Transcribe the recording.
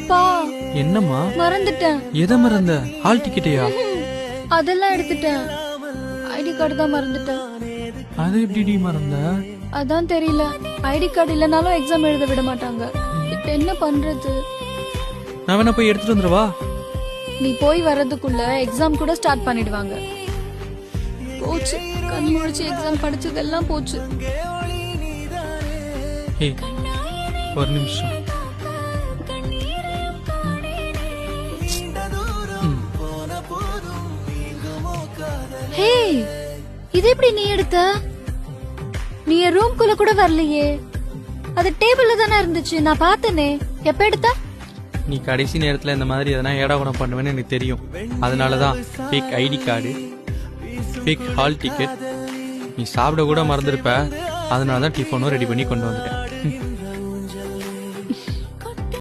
பா என்னம்மா? மறந்துட்டேன். எதை மறந்த? ஹால் டிக்கெட்டையா? அதெல்லாம் எடுத்துட்டேன். ஐடி கார்டு தான் மறந்துட்டேன். அது எப்படி மறந்த? அதான் தெரியல. ஐடி கார்டு இல்லனாலும் எக்ஸாம் எழுத விட மாட்டாங்க. இப்ப என்ன பண்றது? நான் வேணா போய் எடுத்துட்டு வந்துடவா? நீ போய் வர்றதுக்குள்ள எக்ஸாம் கூட ஸ்டார்ட் பண்ணிடுவாங்க. போச்சு, கண் முழிச்சு எக்ஸாம் படிச்சதெல்லாம் போச்சு. ஏய், ஒரு நிமிஷம். ஹே, இது எப்படி நீ எடுத்த? நீ என் ரூம்குள்ள கூட வரலையே. அது டேபிள்ல தானே இருந்துச்சு, நான் பார்த்தனே. எப்ப எடுத்த? நீ கடைசி நேரத்துல இந்த மாதிரி எதனா ஏடா குணம் பண்ணுவேன்னு எனக்கு தெரியும். அதனாலதான் fake ID card, fake hall ticket, நீ சாப்பிட கூட மறந்துருப்ப. அதனாலதான் டிஃபனும் ரெடி பண்ணி கொண்டு வந்துட்டேன்.